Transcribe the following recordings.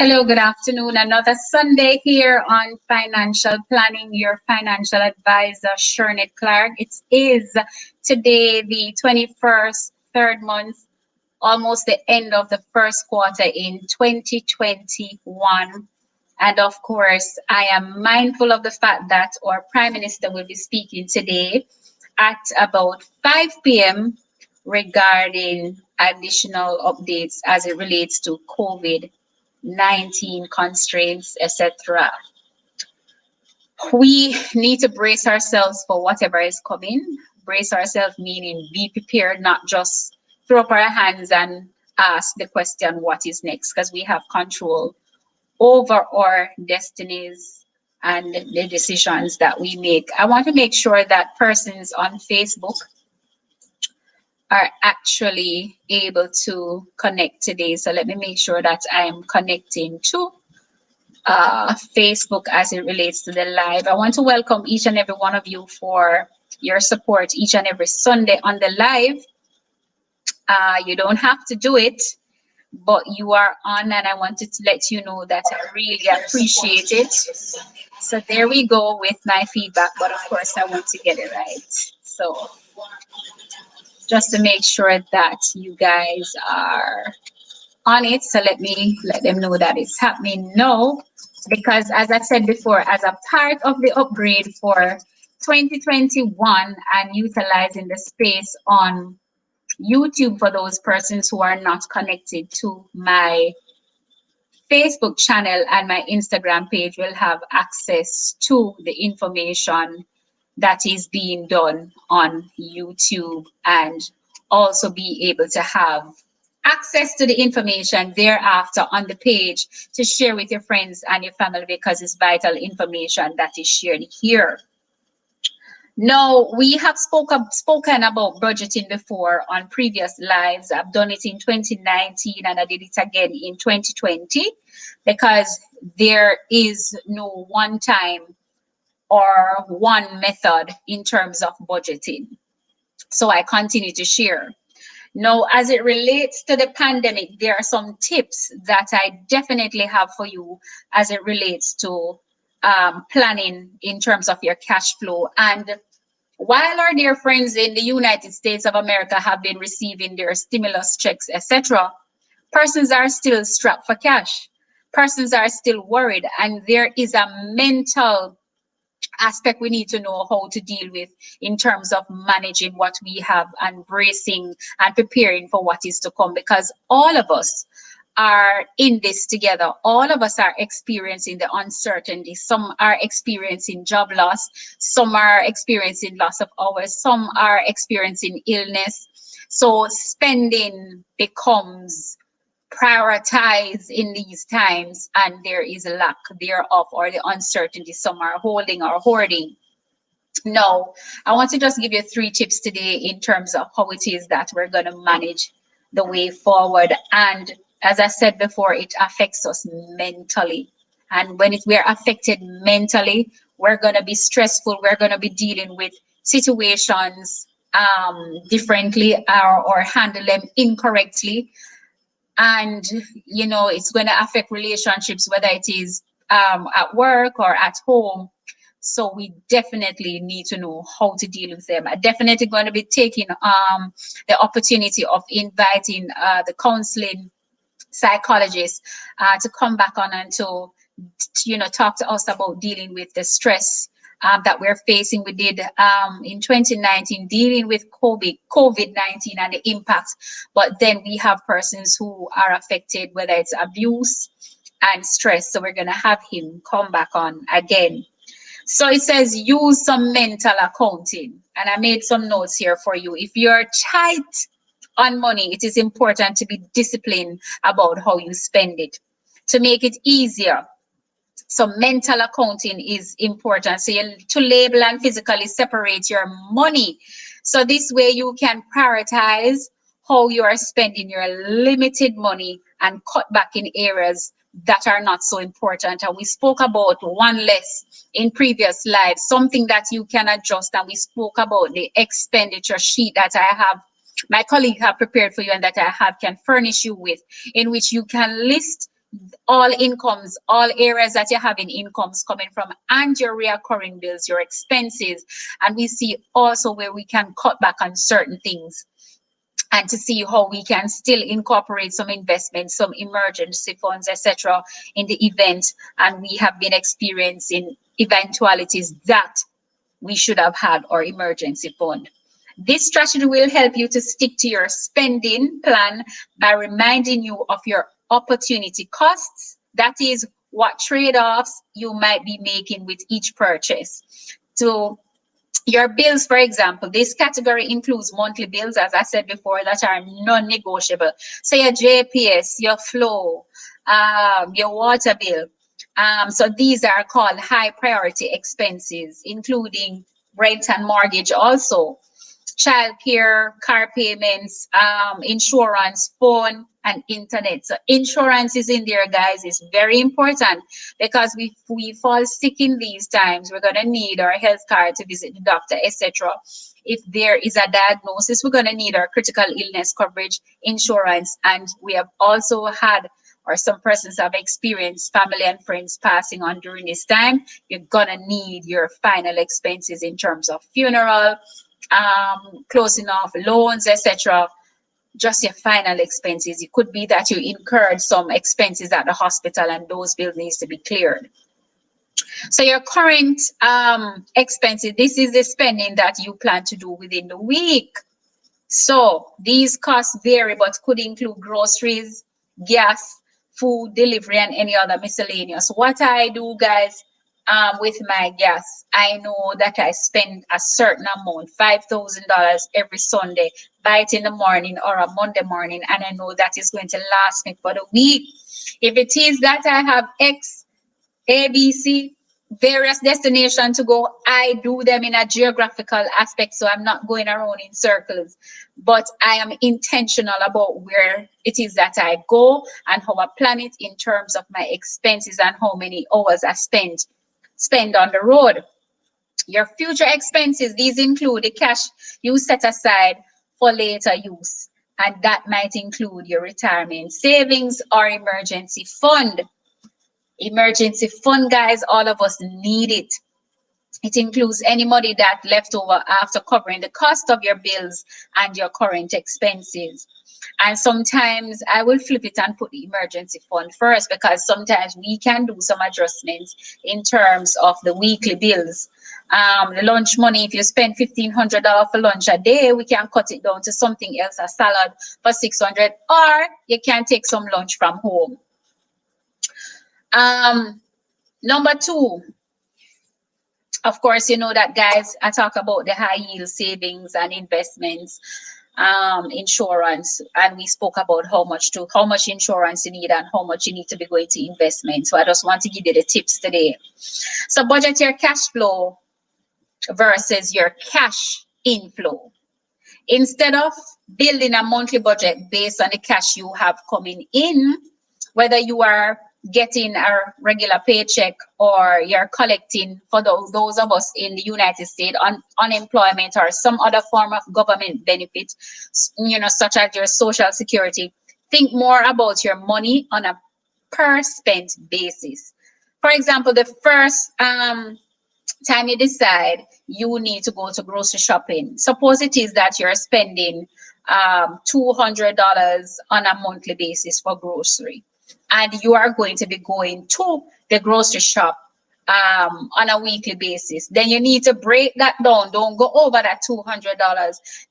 Hello, good afternoon. Another Sunday here on Financial Planning, your financial advisor, Shernette Clark. It is today the 21st, third month, almost the end of the first quarter in 2021. And of course, I am mindful of the fact that our Prime Minister will be speaking today at about 5 p.m. regarding additional updates as it relates to COVID-19 constraints, etc. We need to brace ourselves for whatever is coming. Brace ourselves meaning be prepared, not just throw up our hands and ask the question, what is next? Because we have control over our destinies and the decisions that we make. I want to make sure that persons on Facebook are actually able to connect today. So let me make sure that I'm connecting to Facebook as it relates to the live. I want to welcome each and every one of you for your support each and every Sunday on the live. You don't have to do it, but you are on, and I wanted to let you know that I really appreciate it. So there we go with my feedback, but of course I want to get it right. So just to make sure that you guys are on it. So let me let them know that it's happening now, because as I said before, as a part of the upgrade for 2021 and utilizing the space on YouTube for those persons who are not connected to my Facebook channel and my Instagram page will have access to the information that is being done on YouTube and also be able to have access to the information thereafter on the page to share with your friends and your family, because it's vital information that is shared here. Now, we have spoken about budgeting before on previous lives. I've done it in 2019 and I did it again in 2020 because there is no one time or one method in terms of budgeting. So I continue to share. Now, as it relates to the pandemic, there are some tips that I definitely have for you as it relates to planning in terms of your cash flow. And while our dear friends in the United States of America have been receiving their stimulus checks, etc., persons are still strapped for cash. Persons are still worried, and there is a mental aspect we need to know how to deal with in terms of managing what we have and bracing and preparing for what is to come, because all of us are in this together. All of us are experiencing the uncertainty. Some are experiencing job loss, some are experiencing loss of hours, some are experiencing illness. So spending becomes prioritized in these times, and there is a lack thereof or the uncertainty. Some are holding or hoarding. Now, I want to just give you 3 tips today in terms of how it is that we're going to manage the way forward. And as I said before, it affects us mentally. And when we're affected mentally, we're going to be stressful. We're going to be dealing with situations differently or handle them incorrectly. And, you know, it's going to affect relationships, whether it is at work or at home. So we definitely need to know how to deal with them. I'm definitely going to be taking the opportunity of inviting the counseling psychologist to come back on and to, you know, talk to us about dealing with the stress that we're facing. We did in 2019 dealing with COVID-19 and the impact, but then we have persons who are affected, whether it's abuse and stress. So we're going to have him come back on again. So it says use some mental accounting, and I made some notes here for you. If you're tight on money, it is important to be disciplined about how you spend it to make it easier. So mental accounting is important. So you to label and physically separate your money. So this way you can prioritize how you are spending your limited money and cut back in areas that are not so important. And we spoke about one less in previous lives, something that you can adjust. And we spoke about the expenditure sheet that I have, my colleague have prepared for you and that I have can furnish you with, in which you can list all incomes, all areas that you're having incomes coming from, and your recurring bills, your expenses. And we see also where we can cut back on certain things, and to see how we can still incorporate some investments, some emergency funds, etc., in the event. And we have been experiencing eventualities that we should have had our emergency fund. This strategy will help you to stick to your spending plan by reminding you of your opportunity costs. That is, what trade-offs you might be making with each purchase. To your bills, for example, this category includes monthly bills, as I said before, that are non-negotiable. So your JPS, your flow, your water bill. So these are called high priority expenses, including rent and mortgage also, childcare, car payments, insurance, phone, and internet. So insurance is in there, guys. It's very important, because if we fall sick in these times, we're gonna need our health card to visit the doctor, etc. If there is a diagnosis, we're gonna need our critical illness coverage insurance. And we have also had, or some persons have experienced, family and friends passing on during this time. You're gonna need your final expenses in terms of funeral, closing off loans, etc. Just your final expenses. It could be that you incurred some expenses at the hospital and those bills needs to be cleared. So your current expenses, this is the spending that you plan to do within the week. So these costs vary, but could include groceries, gas, food, delivery, and any other miscellaneous. What I do, guys, with my gas, I know that I spend a certain amount, $5,000 every Sunday, buy it in the morning or a Monday morning, and I know that is going to last me for the week. If it is that I have X, A, B, C, various destinations to go, I do them in a geographical aspect, so I'm not going around in circles, but I am intentional about where it is that I go and how I plan it in terms of my expenses and how many hours I spend on the road. Your future expenses, these include the cash you set aside for later use, and that might include your retirement savings or emergency fund. Emergency fund, guys, all of us need it. It includes any money that left over after covering the cost of your bills and your current expenses. And sometimes I will flip it and put the emergency fund first, because sometimes we can do some adjustments in terms of the weekly bills. The lunch money, if you spend $1,500 for lunch a day, we can cut it down to something else, a salad for $600, or you can take some lunch from home. Number two, of course, you know that, guys, I talk about the high yield savings and investments, insurance, and we spoke about how much insurance you need and how much you need to be going to investment. So I just want to give you the tips today. So budget your cash flow versus your cash inflow. Instead of building a monthly budget based on the cash you have coming in, whether you are getting a regular paycheck or you're collecting, for those of us in the United States, on unemployment or some other form of government benefit, such as your social security, think more about your money on a per spent basis. For example, the first time you decide you need to go to grocery shopping, suppose it is that you're spending $200 on a monthly basis for grocery, and you are going to be going to the grocery shop on a weekly basis. Then you need to break that down. Don't go over that $200,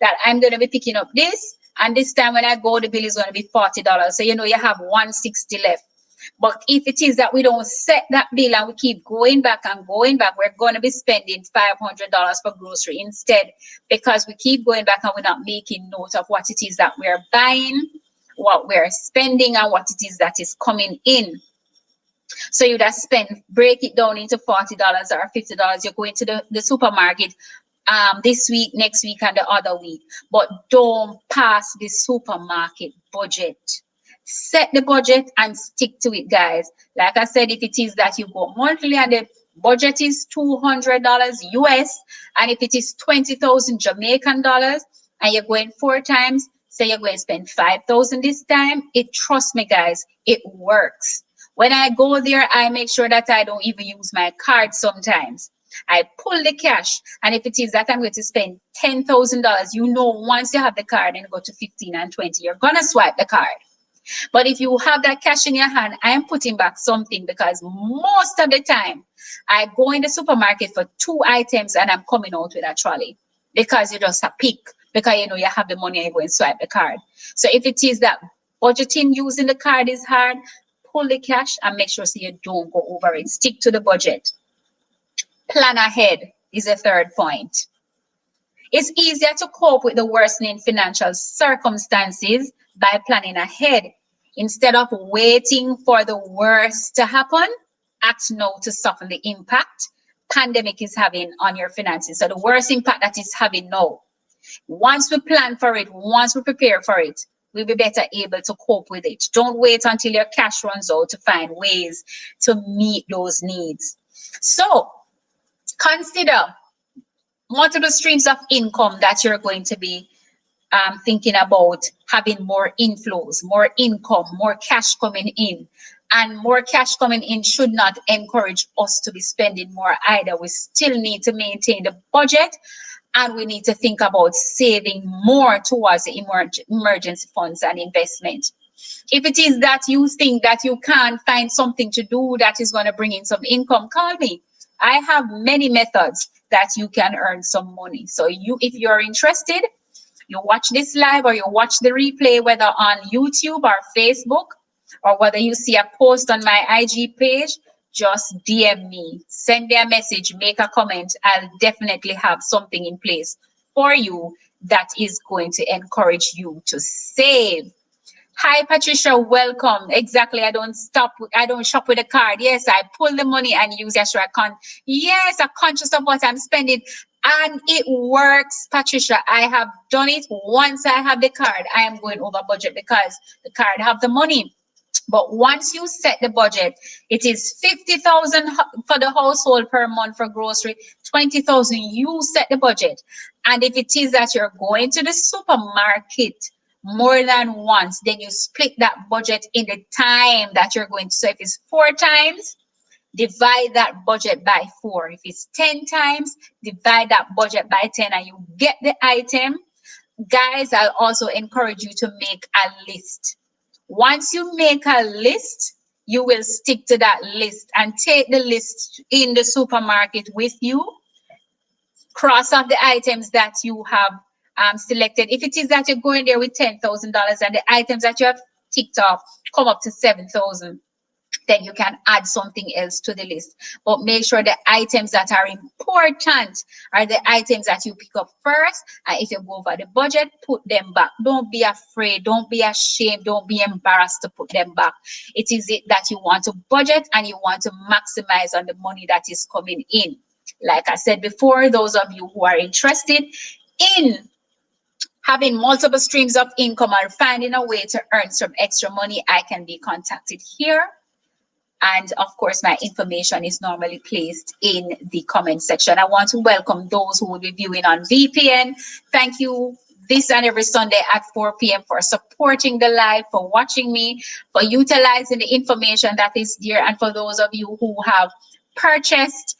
that I'm going to be picking up this, and this time when I go, the bill is going to be $40. So you know you have $160 left. But if it is that we don't set that bill and we keep going back and going back, we're going to be spending $500 for grocery instead, because we keep going back and we're not making note of what it is that we're buying, what we're spending, and what it is that is coming in. So you just break it down into $40 or $50. You're going to the supermarket this week, next week, and the other week. But don't pass the supermarket budget. Set the budget and stick to it, guys. Like I said, if it is that you go monthly and the budget is $200 US, and if it is 20,000 Jamaican dollars and you're going 4 times, say you're going to spend 5,000 this time, trust me, guys, it works. When I go there, I make sure that I don't even use my card sometimes. I pull the cash, and if it is that I'm going to spend $10,000, you know, once you have the card and go to 15 and 20, you're gonna swipe the card. But if you have that cash in your hand, I am putting back something, because most of the time I go in the supermarket for 2 items and I'm coming out with a trolley, because you just a pick, because you know you have the money and you go and swipe the card. So if it is that budgeting using the card is hard, pull the cash and make sure so you don't go over it. Stick to the budget. Plan ahead is the third point. It's easier to cope with the worsening financial circumstances by planning ahead. Instead of waiting for the worst to happen, act now to soften the impact pandemic is having on your finances. So the worst impact that it's having now. Once we plan for it, once we prepare for it, we'll be better able to cope with it. Don't wait until your cash runs out to find ways to meet those needs. So consider multiple streams of income that you're going to be thinking about having more inflows, more income, more cash coming in. And more cash coming in should not encourage us to be spending more either. We still need to maintain the budget, and we need to think about saving more towards the emergency funds and investment. If it is that you think that you can't find something to do that is going to bring in some income, call me. I have many methods that you can earn some money. So if you're interested, you watch this live or you watch the replay, whether on YouTube or Facebook, or whether you see a post on my IG page, just DM me, send me a message, make a comment. I'll definitely have something in place for you that is going to encourage you to save. Hi, Patricia, welcome. Exactly. I don't shop with a card. Yes, I pull the money and use cash. Yes, I'm conscious of what I'm spending. And it works, Patricia. I have done it. Once I have the card, I am going over budget because the card have the money. But once you set the budget, it is 50,000 for the household per month for grocery, 20,000. You set the budget. And if it is that you're going to the supermarket more than once, then you split that budget in the time that you're going to. So if it's 4 times, divide that budget by 4. If it's 10 times, divide that budget by 10 and you get the item. Guys, I'll also encourage you to make a list. Once you make a list, you will stick to that list and take the list in the supermarket with you. Cross off the items that you have selected. If it is that you're going there with $10,000 and the items that you have ticked off come up to 7,000, then you can add something else to the list. But make sure the items that are important are the items that you pick up first. And if you go over the budget, put them back. Don't be afraid. Don't be ashamed. Don't be embarrassed to put them back. It is it that you want to budget and you want to maximize on the money that is coming in. Like I said before, those of you who are interested in having multiple streams of income or finding a way to earn some extra money, I can be contacted here. And of course, my information is normally placed in the comment section. I want to welcome those who will be viewing on VPN. Thank you this and every Sunday at 4 p.m. for supporting the live, for watching me, for utilizing the information that is there. And for those of you who have purchased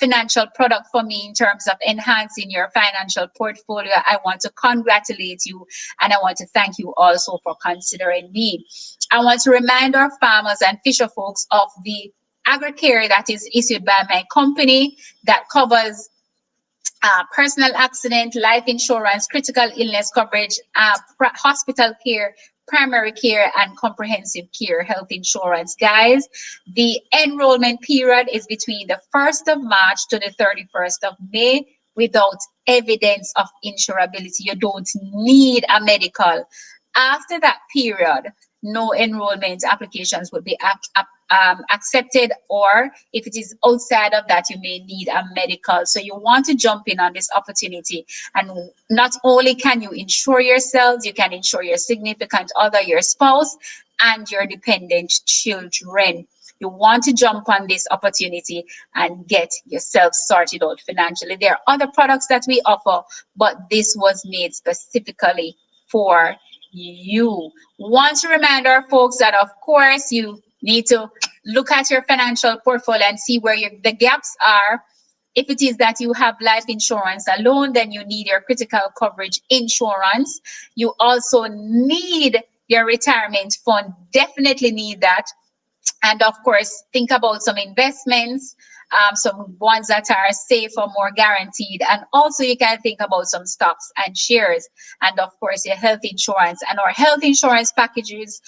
financial product for me in terms of enhancing your financial portfolio, I want to congratulate you and I want to thank you also for considering me. I want to remind our farmers and fisher folks of the AgriCare that is issued by my company that covers personal accident, life insurance, critical illness coverage, hospital care, primary care, and comprehensive care health insurance. Guys, the enrollment period is between the 1st of March to the 31st of May without evidence of insurability. You don't need a medical. After that period, no enrollment applications will be accepted, or if it is outside of that, you may need a medical. So you want to jump in on this opportunity, and not only can you insure yourselves, you can insure your significant other, your spouse, and your dependent children. You want to jump on this opportunity and get yourself sorted out financially. There are other products that we offer, but this was made specifically for you. Want to remind our folks that, of course, you Need to look at your financial portfolio and see where the gaps are. If it is that you have life insurance alone, then you need your critical coverage insurance. You also need your retirement fund, definitely need that. And of course, think about some investments, some ones that are safer, more guaranteed. And also, you can think about some stocks and shares. And of course, your health insurance. And our health insurance packages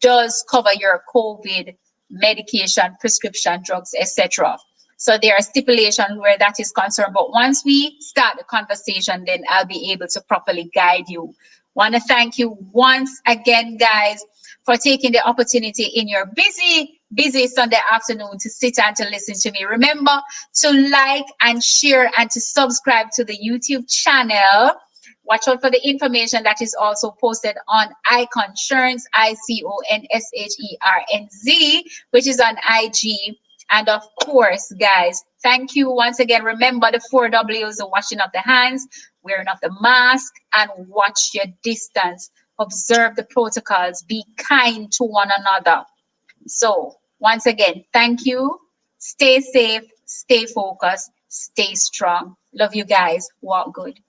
does cover your COVID medication, prescription drugs, etc. So there are stipulations where that is concerned. But once we start the conversation, then I'll be able to properly guide you. Want to thank you once again, guys, for taking the opportunity in your busy Sunday afternoon to sit and to listen to me. Remember to like and share and to subscribe to the YouTube channel. Watch out for the information that is also posted on Iconshernz, ICONSHERNZ, which is on IG. And of course, guys, thank you once again. Remember the 4 W's: the washing of the hands, wearing of the mask, and watch your distance. Observe the protocols. Be kind to one another. So once again, thank you. Stay safe, stay focused, stay strong. Love you guys. Walk good.